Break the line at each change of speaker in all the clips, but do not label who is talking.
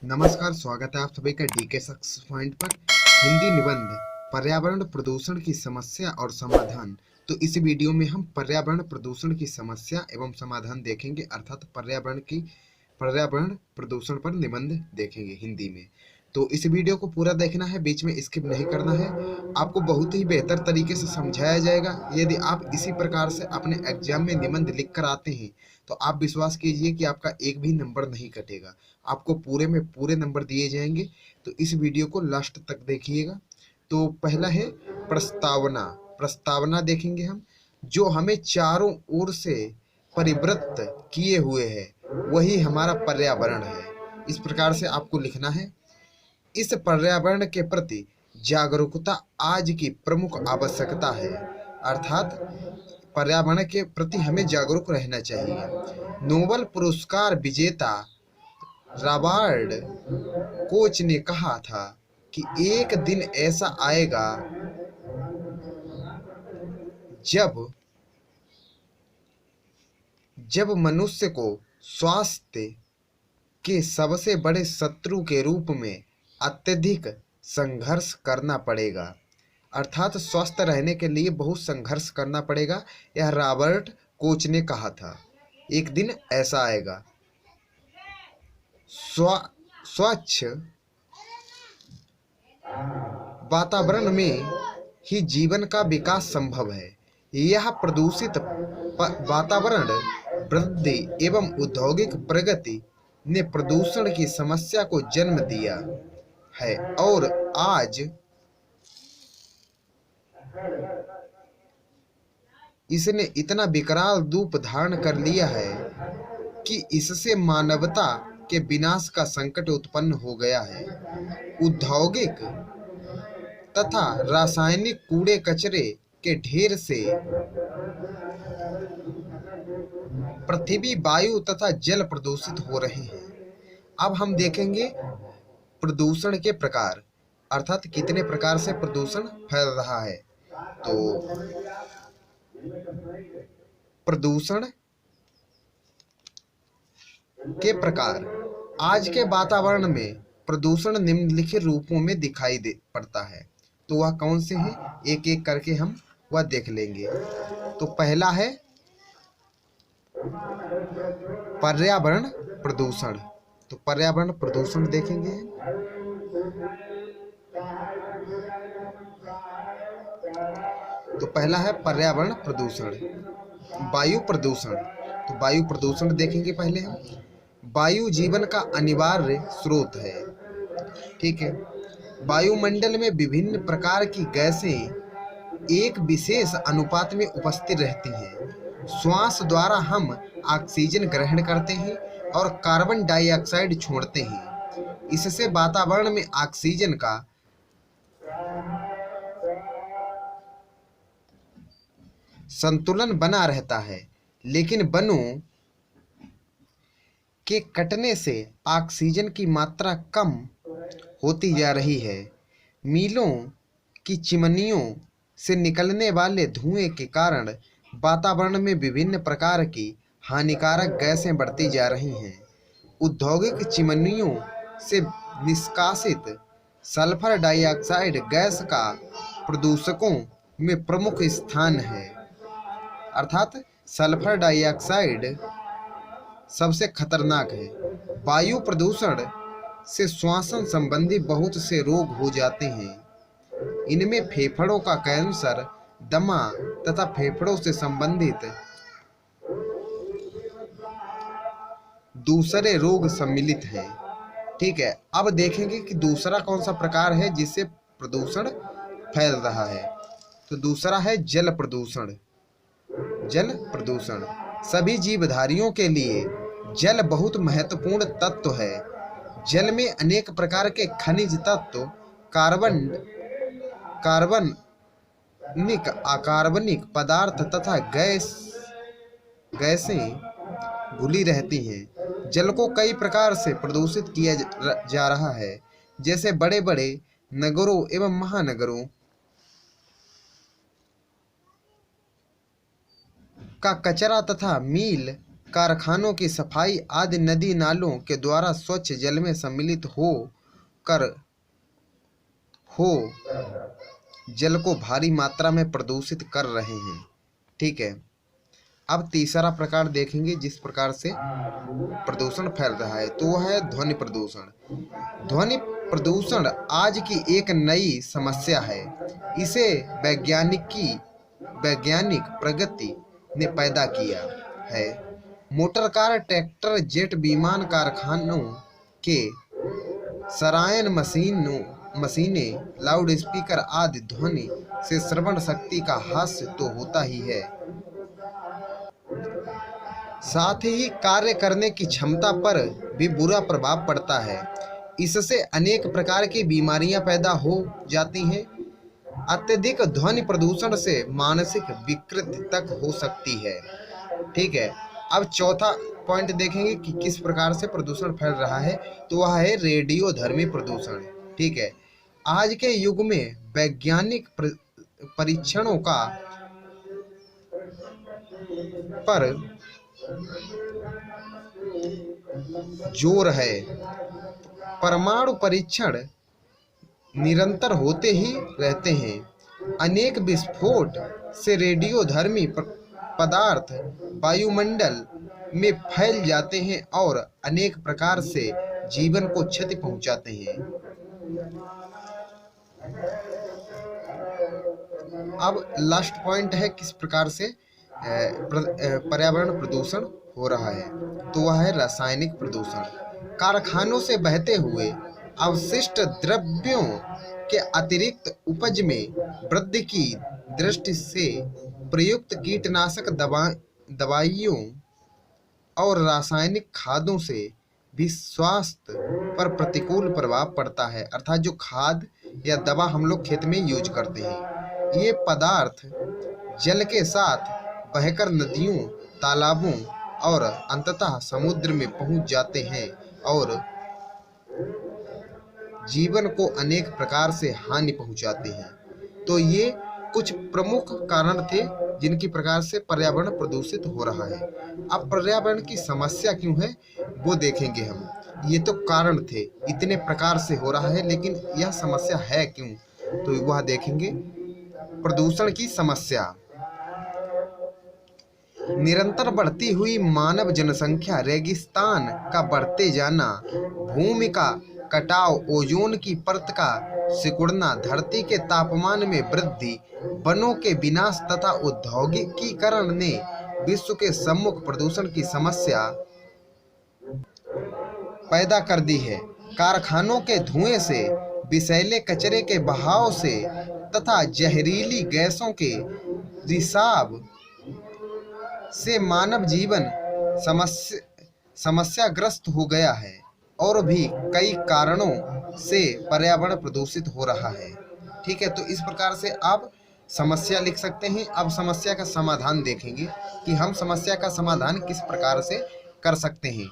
नमस्कार, स्वागत है आप सभी का डीके सक्सेस पॉइंट पर। हिंदी निबंध पर्यावरण प्रदूषण की समस्या और समाधान। तो इस वीडियो में हम पर्यावरण प्रदूषण की समस्या एवं समाधान देखेंगे, अर्थात पर्यावरण प्रदूषण पर निबंध देखेंगे हिंदी में। तो इस वीडियो को पूरा देखना है, बीच में स्किप नहीं करना है। आपको बहुत ही बेहतर तरीके से समझाया जाएगा। यदि आप इसी प्रकार से अपने एग्जाम में निबंध लिख कर आते हैं तो आप विश्वास कीजिए कि आपका एक भी नंबर नहीं कटेगा, आपको पूरे में पूरे नंबर दिए जाएंगे। तो इस वीडियो को लास्ट तक देखिएगा। तो पहला है प्रस्तावना। प्रस्तावना देखेंगे हम। जो हमें चारों ओर से परिवृत्त किए हुए है वही हमारा पर्यावरण है। इस प्रकार से आपको लिखना है। इस पर्यावरण के प्रति जागरूकता आज की प्रमुख आवश्यकता है, अर्थात पर्यावरण के प्रति हमें जागरूक रहना चाहिए। नोबेल पुरस्कार विजेता रॉबर्ट कोच ने कहा था कि एक दिन ऐसा आएगा जब जब मनुष्य को स्वास्थ्य के सबसे बड़े शत्रु के रूप में अत्यधिक संघर्ष करना पड़ेगा, अर्थात स्वस्थ रहने के लिए बहुत संघर्ष करना पड़ेगा। यह रॉबर्ट कोच ने कहा था। एक दिन ऐसा आएगा। स्वच्छ वातावरण में ही जीवन का विकास संभव है। यह प्रदूषित वातावरण वृद्धि एवं औद्योगिक प्रगति ने प्रदूषण की समस्या को जन्म दिया है और आज इसने इतना विकराल रूप धारण कर लिया है कि इससे मानवता के विनाश का संकट उत्पन्न हो गया है। औद्योगिक तथा रासायनिक कूड़े कचरे के ढेर से पृथ्वी, वायु तथा जल प्रदूषित हो रहे हैं। अब हम देखेंगे प्रदूषण के प्रकार, अर्थात कितने प्रकार से प्रदूषण फैल रहा है। तो प्रदूषण के प्रकार। आज के वातावरण में प्रदूषण निम्नलिखित रूपों में दिखाई दे पड़ता है। तो वह कौन से हैं, एक एक करके हम वह देख लेंगे। तो पहला है पर्यावरण प्रदूषण। तो पर्यावरण प्रदूषण देखेंगे। तो पहला है पर्यावरण प्रदूषण। वायु प्रदूषण। तो वायु प्रदूषण देखेंगे पहले हम। वायु जीवन का अनिवार्य स्रोत है। ठीक है। वायुमंडल में विभिन्न प्रकार की गैसें एक विशेष अनुपात में उपस्थित रहती हैं। श्वास द्वारा हम ऑक्सीजन ग्रहण करते हैं और कार्बन डाइऑक्साइड छोड़ते हैं। इससे वातावरण में ऑक्सीजन का संतुलन बना रहता है, लेकिन वनों के कटने से ऑक्सीजन की मात्रा कम होती जा रही है। मीलों की चिमनियों से निकलने वाले धुएं के कारण वातावरण में विभिन्न प्रकार की हानिकारक गैसें बढ़ती जा रही हैं। औद्योगिक चिमनियों से निष्कासित सल्फर डाइऑक्साइड गैस का प्रदूषकों में प्रमुख स्थान है, अर्थात सल्फर डाइऑक्साइड सबसे खतरनाक है। वायु प्रदूषण से श्वसन संबंधी बहुत से रोग हो जाते हैं। इनमें फेफड़ों का कैंसर, दमा तथा फेफड़ों से संबंधित दूसरे रोग सम्मिलित हैं। ठीक है। अब देखेंगे कि दूसरा कौन सा प्रकार है जिससे प्रदूषण फैल रहा है। तो दूसरा है जल प्रदूषण। जल प्रदूषण। सभी जीवधारियों के लिए जल बहुत महत्वपूर्ण तत्व है। जल में अनेक प्रकार के खनिज तत्व, अकार्बनिक पदार्थ तथा गैसें घुली रहती हैं। जल को कई प्रकार से प्रदूषित किया जा रहा है, जैसे बड़े बड़े नगरों एवं महानगरों का कचरा तथा मील कारखानों की सफाई आदि नदी नालों के द्वारा स्वच्छ जल में सम्मिलित हो जल को भारी मात्रा में प्रदूषित कर रहे हैं। ठीक है, अब तीसरा प्रकार देखेंगे जिस प्रकार से प्रदूषण फैल रहा है, तो वह है ध्वनि प्रदूषण। ध्वनि प्रदूषण आज की एक नई समस्या है। इसे वैज्ञानिक प्रगति ने पैदा किया है। मोटर कार, ट्रैक्टर, जेट विमान, कारखानों के सरायन मशीनें, लाउड स्पीकर आदि ध्वनि से श्रवण शक्ति का ह्रास तो होता ही है, साथ ही कार्य करने की क्षमता पर भी बुरा प्रभाव पड़ता है। इससे अनेक प्रकार की बीमारियां पैदा हो जाती हैं। अत्यधिक ध्वनि प्रदूषण से मानसिक विकृति तक हो सकती है। ठीक है, अब चौथा पॉइंट देखेंगे कि किस प्रकार से प्रदूषण फैल रहा है, तो वह है रेडियोधर्मी प्रदूषण। ठीक है, आज के युग में वैज्ञानिक परीक्षणों का पर जोर है। परमाणु परीक्षण निरंतर होते ही रहते हैं। अनेक विस्फोट से रेडियोधर्मी पदार्थ वायुमंडल में फैल जाते हैं और अनेक प्रकार से जीवन को क्षति पहुंचाते हैं। अब लास्ट पॉइंट है किस प्रकार से पर्यावरण प्रदूषण हो रहा है, तो वह है रासायनिक प्रदूषण। कारखानों से बहते हुए अवशिष्ट द्रव्यों के अतिरिक्त उपज में वृद्धि की दृष्टि से प्रयुक्त कीटनाशक दवाइयों और रासायनिक खादों से भी स्वास्थ्य पर प्रतिकूल प्रभाव पड़ता है। अर्थात जो खाद या दवा हम लोग खेत में यूज करते हैं, ये पदार्थ जल के साथ बहकर नदियों, तालाबों और अंततः समुद्र में पहुंच जाते हैं और जीवन को अनेक प्रकार से हानि पहुंचाते हैं। तो ये कुछ प्रमुख कारण थे जिनकी प्रकार से पर्यावरण प्रदूषित हो रहा है। अब पर्यावरण की समस्या क्यों है वो देखेंगे हम। ये तो कारण थे, इतने प्रकार से हो रहा है, लेकिन यह समस्या है क्यों, तो वह देखेंगे। प्रदूषण की समस्या, निरंतर बढ़ती हुई मानव जनसंख्या, रेगिस्तान का बढ़ते जाना, भूमि का कटाव, ओजोन की परत का सिकुड़ना, धरती के तापमान में वृद्धि, वनों के विनाश तथा औद्योगिकीकरण ने विश्व के सम्मुख प्रदूषण की समस्या पैदा कर दी है। कारखानों के धुएं से, विषैले कचरे के बहाव से तथा जहरीली गैसों के रिसाव से मानव जीवन समस्याग्रस्त हो गया है और भी कई कारणों से पर्यावरण प्रदूषित हो रहा है। ठीक है, तो इस प्रकार से आप समस्या लिख सकते हैं। अब समस्या का समाधान देखेंगे कि हम समस्या का समाधान किस प्रकार से कर सकते हैं।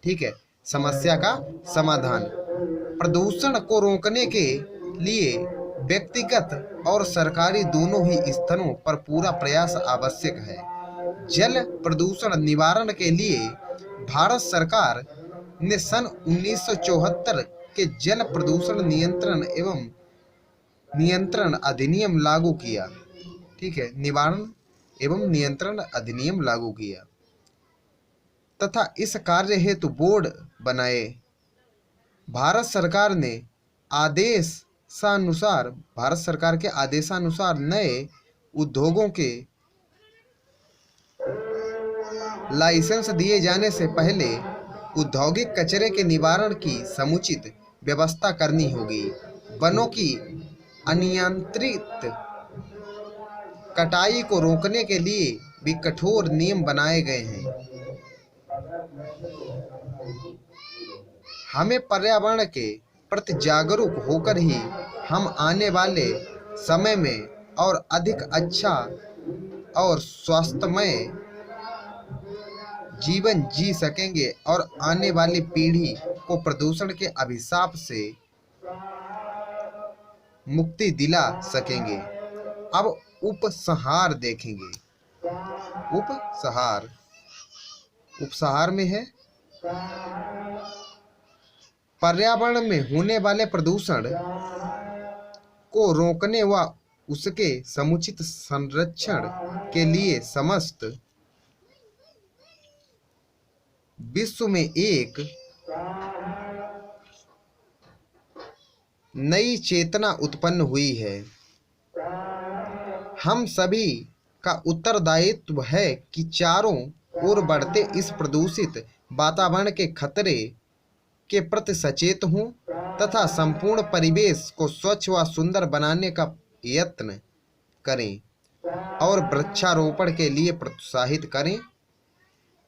ठीक है, समस्या का समाधान, प्रदूषण को रोकने के लिए व्यक्तिगत और सरकारी दोनों ही स्तरों पर पूरा प्रयास आवश्यक है। जल प्रदूषण निवारण के लिए भारत सरकार ने सन 1974 के जल प्रदूषण नियंत्रण अधिनियम लागू किया। ठीक है, निवारण एवं नियंत्रण अधिनियम लागू किया तथा इस कार्य हेतु बोर्ड बनाए। भारत सरकार के आदेशानुसार नए उद्योगों के लाइसेंस दिए जाने से पहले औद्योगिक कचरे के निवारण की समुचित व्यवस्था करनी होगी। वनों की अनियंत्रित कटाई को रोकने के लिए भी कठोर नियम बनाए गए हैं। हमें पर्यावरण के प्रति जागरूक होकर ही हम आने वाले समय में और अधिक अच्छा और स्वास्थ्यमय जीवन जी सकेंगे और आने वाली पीढ़ी को प्रदूषण के अभिशाप से मुक्ति दिला सकेंगे। अब उपसंहार देखेंगे। उपसंहार, उपसहार में है, पर्यावरण में होने वाले प्रदूषण को रोकने व उसके समुचित संरक्षण के लिए समस्त विश्व में एक नई चेतना उत्पन्न हुई है। हम सभी का उत्तरदायित्व है कि चारों ओर बढ़ते इस प्रदूषित वातावरण के खतरे के प्रति सचेत हों तथा संपूर्ण परिवेश को स्वच्छ व सुंदर बनाने का यत्न करें और वृक्षारोपण के लिए प्रोत्साहित करें।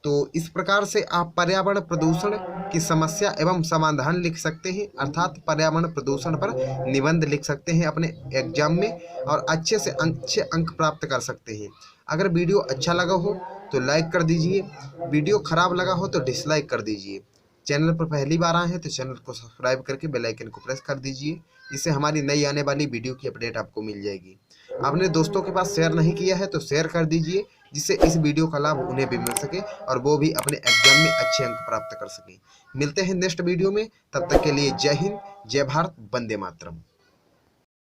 तो इस प्रकार से आप पर्यावरण प्रदूषण की समस्या एवं समाधान लिख सकते हैं, अर्थात पर्यावरण प्रदूषण पर निबंध लिख सकते हैं अपने एग्जाम में और अच्छे से अच्छे अंक प्राप्त कर सकते हैं। अगर वीडियो अच्छा लगा हो तो लाइक कर दीजिए, वीडियो खराब लगा हो तो डिसलाइक कर दीजिए। चैनल पर पहली बार आए हैं तो चैनल को सब्सक्राइब करके बेल आइकन को प्रेस कर दीजिए, इससे हमारी नई आने वाली वीडियो की अपडेट आपको मिल जाएगी। आपने दोस्तों के पास शेयर नहीं किया है तो शेयर कर दीजिए, जिससे इस वीडियो का लाभ उन्हें भी मिल सके और वो भी अपने एग्जाम में अच्छे अंक प्राप्त कर सकें। मिलते हैं नेक्स्ट वीडियो में, तब तक के लिए जय हिंद, जय भारत, वंदे मातरम।